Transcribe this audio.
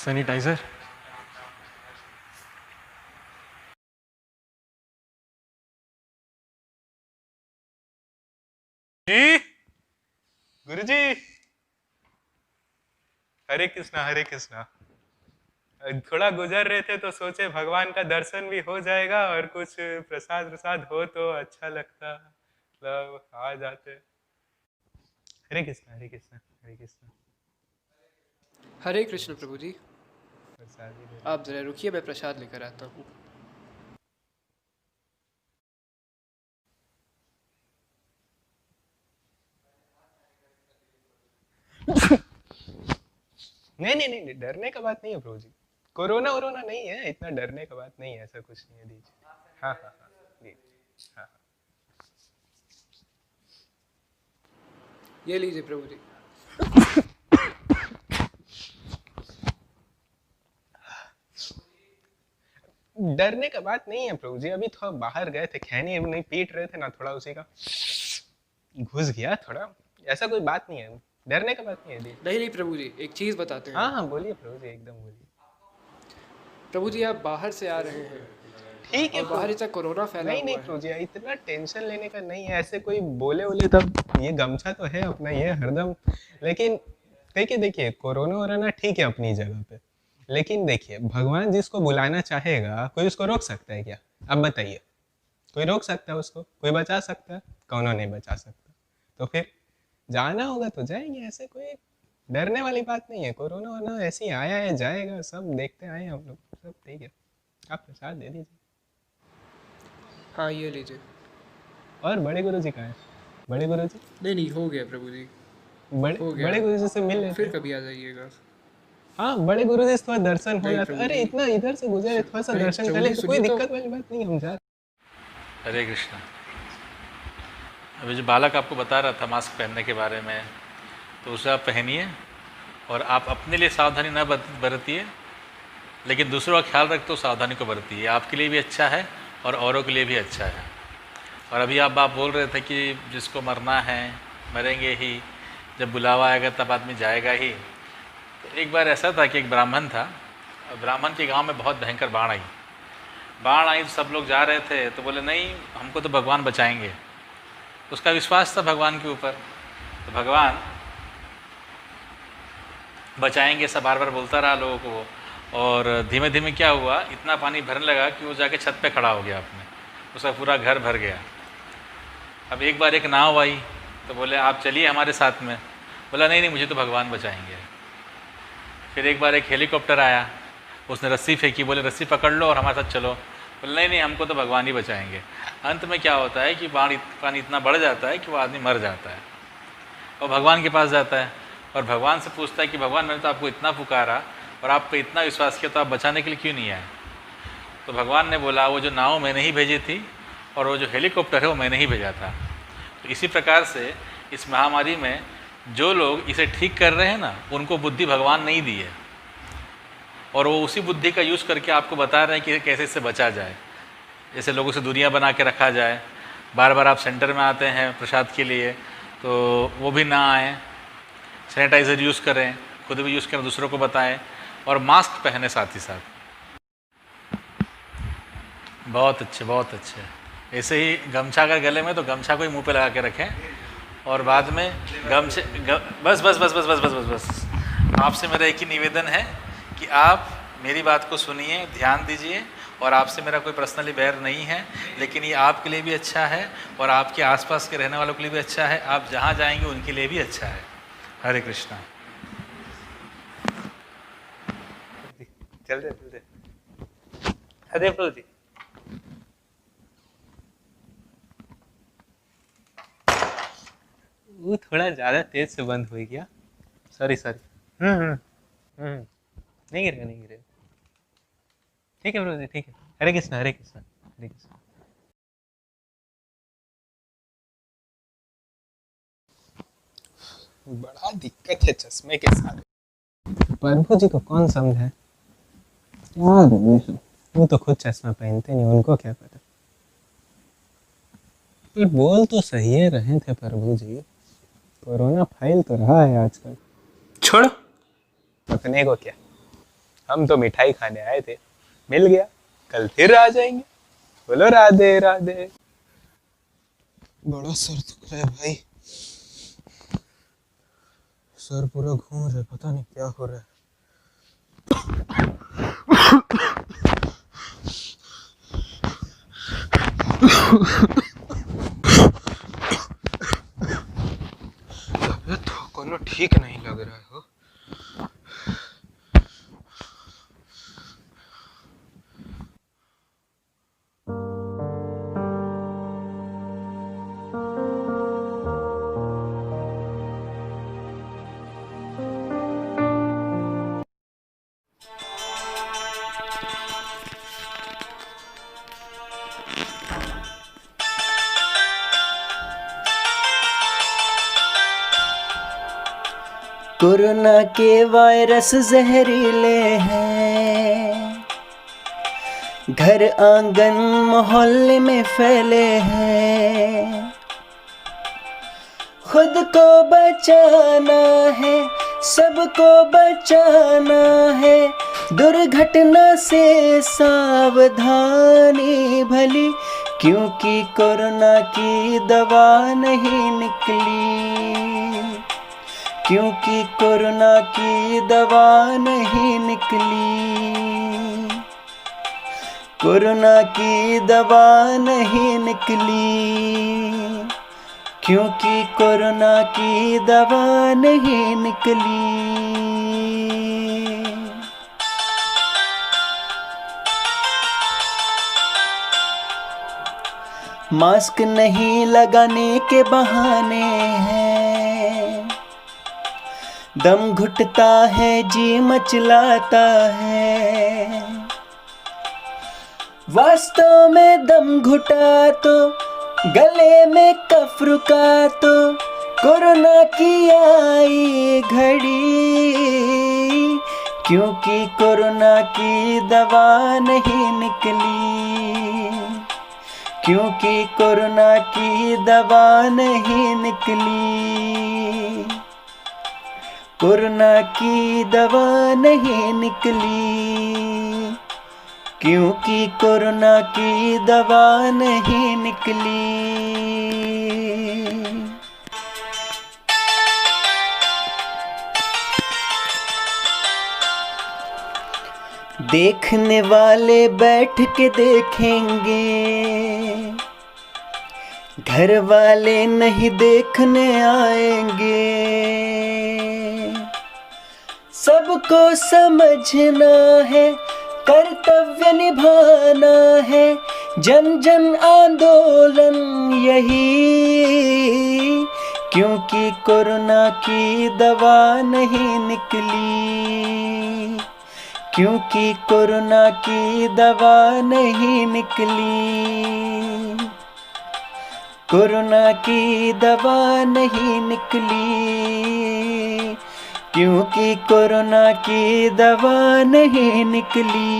Sanitiser. जी गुरुजी, हरे कृष्णा हरे कृष्णा। थोड़ा गुजर रहे थे तो सोचे भगवान का दर्शन भी हो जाएगा और कुछ प्रसाद प्रसाद हो तो अच्छा लगता, मतलब आ जाते। हरे कृष्णा हरे कृष्णा हरे कृष्णा। हरे कृष्ण प्रभु जी। प्रसाद ही ले आप लेते। ज़रा रुकिए, मैं प्रसाद लेकर आता हूँ। नहीं, डरने का बात नहीं है प्रभु जी। कोरोना वोरोना नहीं है, इतना डरने का बात नहीं है, ऐसा कुछ नहीं है। दीजिए। हाँ हाँ हाँ दीजिए। हाँ हाँ। ये लीजिए प्रभु जी। डरने का बात नहीं है प्रभु जी, अभी थोड़ा बाहर गए थे, खैनी नहीं पीट रहे थे ना, थोड़ा उसी का घुस गया थोड़ा। ऐसा कोई बात नहीं है, डरने का बात नहीं है दी। नहीं नहीं प्रभु जी, एक चीज़ बताते हाँ हैं। हाँ बोलिए प्रभु जी, एकदम बोलिए। प्रभु जी, आप बाहर से आ रहे हैं ठीक है और प्रभु। बाहर इतना कोरोना फैला नहीं नहीं हुआ प्रभु है। जी, इतना टेंशन लेने का नहीं है, ऐसे कोई बोले बोले तब ये गमछा तो है अपना ये हरदम। लेकिन देखिए देखिए, कोरोना वोरोना ठीक है अपनी जगह पे, लेकिन देखिए भगवान जिसको बुलाना चाहेगा कोई उसको रोक सकता है क्या? अब बताइए, कोई रोक सकता है उसको? कोई बचा सकता है? कौनो नहीं बचा सकता। तो फिर जाना होगा तो जाएंगे, ऐसे कोई डरने वाली बात नहीं है। कोरोना वोरोना ऐसे ही आया है, जाएगा, सब देखते आए हैं हम लोग, सब ठीक है। आप प्रसाद दे दीजिए। हाँ, ये लीजिए। और बड़े गुरु जी कहाँ हैं? बड़े गुरु जी, नहीं नहीं, हो गया प्रभु जी, बड़े हो गया। बड़े गुरु जी से मिल आप लेते फिर हैं। कभी आ जाइएगा। हाँ बड़े गुरु जी से थोड़ा दर्शन हो नहीं जाता। प्रभु अरे जी। इतना इधर से गुजरे, थोड़ा सा अरे दर्शन कर प्रभु ले जी तो कोई सुनिए तो। दिक्कत वाली बात नहीं है, हम जा। हरे कृष्णा। अभी जो बालक आपको बता रहा था मास्क पहनने के बारे में, तो उसे आप पहनिए और आप अपने लिए सावधानी न बरतिए, लेकिन दूसरों का ख्याल रखते हो सावधानी को बरतिए। आपके लिए भी अच्छा है और औरों के लिए भी अच्छा है। और अभी आप बोल रहे थे कि जिसको मरना है मरेंगे ही, जब बुलावा आएगा तब आदमी जाएगा ही। तो एक बार ऐसा था कि एक ब्राह्मण था, ब्राह्मण के गांव में बहुत भयंकर बाढ़ आई तो सब लोग जा रहे थे, तो बोले नहीं हमको तो भगवान बचाएंगे। उसका विश्वास था भगवान के ऊपर, तो भगवान बचाएंगे सब बार बार बोलता रहा लोगों को। और धीमे धीमे क्या हुआ, इतना पानी भरने लगा कि वो जाके छत पे खड़ा हो गया अपने, उसका पूरा घर भर गया। अब एक बार एक नाव आई तो बोले आप चलिए हमारे साथ में। बोला नहीं नहीं मुझे तो भगवान बचाएंगे। फिर एक बार एक हेलीकॉप्टर आया, उसने रस्सी फेंकी, बोले रस्सी पकड़ लो और हमारे साथ चलो। बोले नहीं नहीं हमको तो भगवान ही बचाएंगे। अंत में क्या होता है कि पानी इतना बढ़ जाता है कि वो आदमी मर जाता है और भगवान के पास जाता है और भगवान से पूछता है कि भगवान मैंने तो आपको इतना पुकारा और आप पे इतना विश्वास किया, तो आप बचाने के लिए क्यों नहीं आए? तो भगवान ने बोला वो जो नाव मैंने ही भेजी थी और वो जो हेलीकॉप्टर है वो मैंने ही भेजा था। तो इसी प्रकार से इस महामारी में जो लोग इसे ठीक कर रहे हैं ना, उनको बुद्धि भगवान नहीं दी है और वो उसी बुद्धि का यूज़ करके आपको बता रहे हैं कि कैसे इससे बचा जाए। जैसे लोगों से दूरियां बना के रखा जाए। बार बार आप सेंटर में आते हैं प्रसाद के लिए तो वो भी ना आएँ, सैनिटाइज़र यूज़ करें, खुद भी यूज़ करें, दूसरों को बताएं और मास्क पहने साथ ही साथ। बहुत अच्छे बहुत अच्छे। ऐसे ही गमछा अगर गले में तो गमछा को ही मुंह पे लगा के रखें और बाद में गमछे बस बस बस बस बस बस बस बस। आपसे मेरा एक ही निवेदन है कि आप मेरी बात को सुनिए, ध्यान दीजिए। और आपसे मेरा कोई पर्सनली बैर नहीं है, लेकिन ये आपके लिए भी अच्छा है और आपके आसपास के रहने वालों के लिए भी अच्छा है। आप जहाँ जाएंगे उनके लिए भी अच्छा है। हरे कृष्णा। चल दे। हरे प्रभु जी। वो थोड़ा ज्यादा तेज से बंद हो गया, सॉरी सॉरी। नहीं गिरेगा नहीं गिरेगा। ठीक है प्रभु जी, ठीक है। हरे कृष्णा हरे कृष्णा हरे कृष्णा। बड़ा दिक्कत है चश्मे के साथ। प्रभु जी को कौन समझाए? क्या रमेश, वो तो खुद चश्मा पहनते नहीं, उनको क्या पता। पर बोल तो सही रहे थे प्रभु जी, कोरोना फैल तो रहा है आजकल। छोड़ो, अपने को क्या। हम तो मिठाई खाने आए थे, मिल गया, कल फिर आ जाएंगे। बोलो राधे राधे। बड़ा सर दुख रहा है भाई, सर पूरा घूम रहा है, पता नहीं क्या हो रहा है। तबीयत कोनो ठीक नहीं लग रहा है हो। कोरोना के वायरस जहरीले हैं, घर आंगन मोहल्ले में फैले हैं। खुद को बचाना है, सबको बचाना है, दुर्घटना से सावधानी भली, क्योंकि कोरोना की दवा नहीं निकली, क्योंकि कोरोना की दवा नहीं निकली, कोरोना की दवा नहीं निकली, क्योंकि कोरोना की दवा नहीं निकली। मास्क नहीं लगाने के बहाने हैं, दम घुटता है जी मचलाता है। वास्तव में दम घुटा तो गले में कफ रुका तो कोरोना की आई घड़ी, क्योंकि कोरोना की दवा नहीं निकली, क्योंकि कोरोना की दवा नहीं निकली, कोरोना की दवा नहीं निकली, क्योंकि कोरोना की दवा नहीं निकली। देखने वाले बैठ के देखेंगे, घर वाले नहीं देखने आएंगे। सबको समझना है, कर्तव्य निभाना है, जन जन आंदोलन यही, क्योंकि कोरोना की दवा नहीं निकली, क्योंकि कोरोना की दवा नहीं निकली, कोरोना की दवा नहीं निकली, क्योंकि कोरोना की दवा नहीं निकली।